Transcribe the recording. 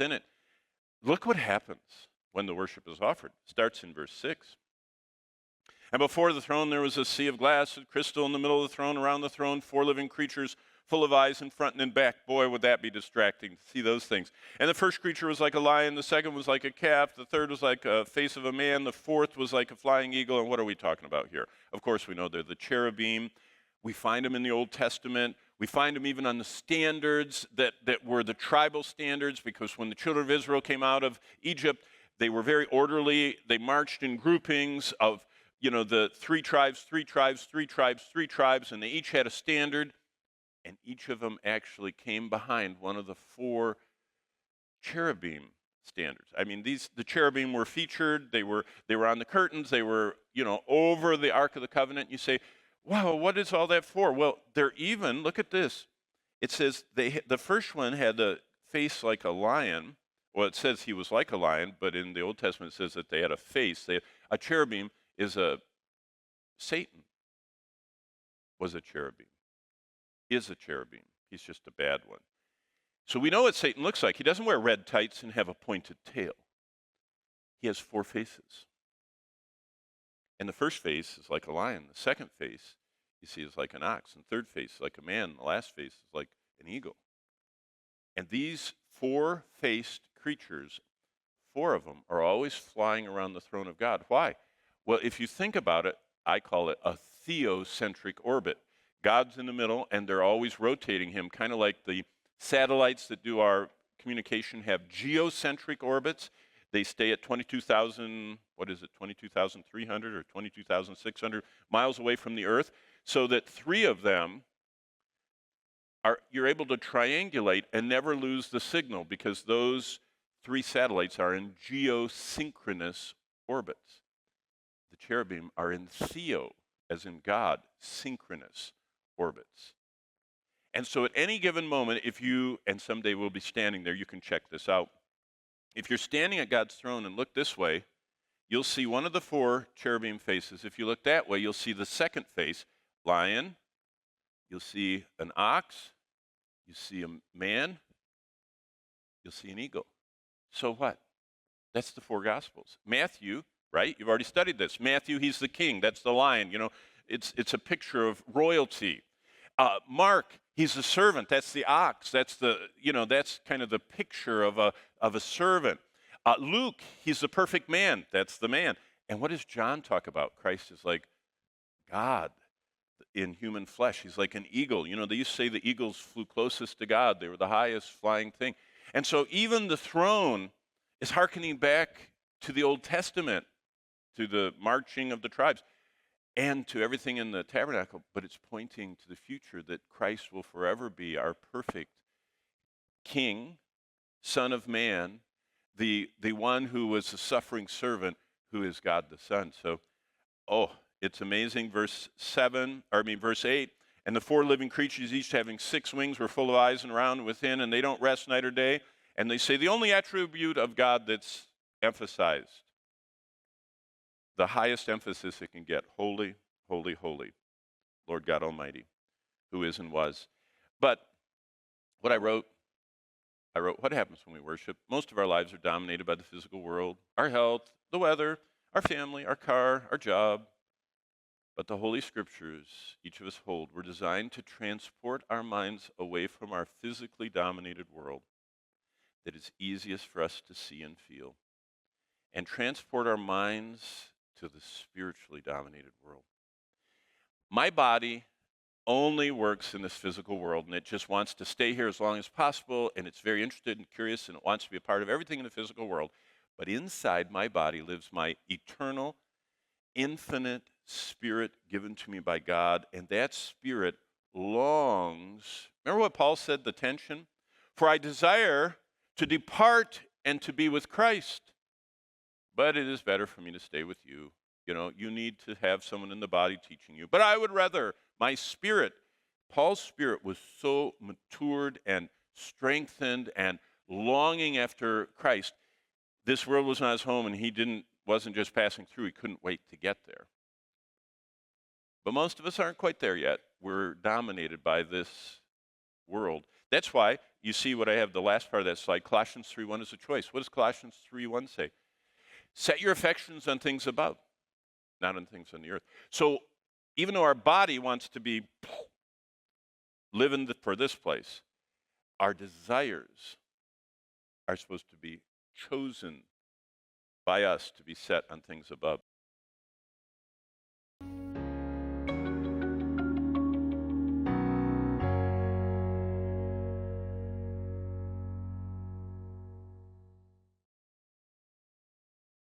within it. Look what happens when the worship is offered. It starts in verse 6. And before the throne there was a sea of glass and crystal in the middle of the throne, around the throne, 4 living creatures full of eyes in front and in back. Boy, would that be distracting to see those things. And the first creature was like a lion, the second was like a calf, the third was like a face of a man, the fourth was like a flying eagle. And what are we talking about here? Of course, we know they're the cherubim. We find them in the Old Testament. We find them even on the standards that were the tribal standards, because when the children of Israel came out of Egypt, they were very orderly. They marched in groupings of the 3 tribes, 3 tribes, 3 tribes, 3 tribes, and they each had a standard, and each of them actually came behind one of the 4 cherubim standards. I mean, the cherubim were featured. They were on the curtains. They were, over the Ark of the Covenant. You say, wow, what is all that for? Well, they're even, look at this. It says the first one had a face like a lion. Well, it says he was like a lion, but in the Old Testament it says that they had a face. A cherubim Satan was a cherubim, is a cherubim. He's just a bad one. So we know what Satan looks like. He doesn't wear red tights and have a pointed tail. He has 4 faces. And the first face is like a lion. The second face, you see, is like an ox. And the third face is like a man. And the last face is like an eagle. And these 4-faced creatures, 4 of them, are always flying around the throne of God. Why? Well, if you think about it, I call it a geocentric orbit. God's in the middle, and they're always rotating him, kind of like the satellites that do our communication have geocentric orbits. They stay at 22,300 or 22,600 miles away from the Earth, so that 3 of them you're able to triangulate and never lose the signal, because those 3 satellites are in geosynchronous orbits. The cherubim are in as in God, synchronous orbits. And so at any given moment, and someday we'll be standing there, you can check this out. If you're standing at God's throne and look this way, you'll see one of the 4 cherubim faces. If you look that way, you'll see the second face, lion. You'll see an ox. You see a man. You'll see an eagle. So what? That's the 4 Gospels. Matthew, right? You've already studied this. Matthew, he's the king. That's the lion. It's a picture of royalty. Mark, he's the servant. That's the ox. That's that's kind of the picture of a servant. Luke, he's the perfect man. That's the man. And what does John talk about? Christ is like God in human flesh. He's like an eagle. They used to say the eagles flew closest to God. They were the highest flying thing. And so even the throne is hearkening back to the Old Testament, to the marching of the tribes, and to everything in the tabernacle, but it's pointing to the future, that Christ will forever be our perfect King, Son of Man, the one who was a suffering servant, who is God the Son. So, it's amazing. Verse 8, and the 4 living creatures, each having 6 wings, were full of eyes and around and within, and they don't rest night or day. And they say the only attribute of God that's emphasized, the highest emphasis it can get, holy, holy, holy, Lord God Almighty, who is and was. But what I wrote, what happens when we worship? Most of our lives are dominated by the physical world, our health, the weather, our family, our car, our job. But the Holy Scriptures, each of us hold, were designed to transport our minds away from our physically dominated world that is easiest for us to see and feel, and transport our minds to the spiritually dominated world. My body only works in this physical world, and it just wants to stay here as long as possible, and it's very interested and curious, and it wants to be a part of everything in the physical world. But inside my body lives my eternal, infinite spirit given to me by God, and that spirit longs. Remember what Paul said, the tension? For I desire to depart and to be with Christ, but it is better for me to stay with you. You need to have someone in the body teaching you. But I would rather, my spirit, Paul's spirit was so matured and strengthened and longing after Christ. This world was not his home, and he wasn't just passing through. He couldn't wait to get there. But most of us aren't quite there yet. We're dominated by this world That's why you see what I have the last part of that slide. Colossians 3:1 is a choice. What does Colossians 3:1 say? Set your affections on things above, not on things on the earth. So even though our body wants to be living for this place, our desires are supposed to be chosen by us to be set on things above.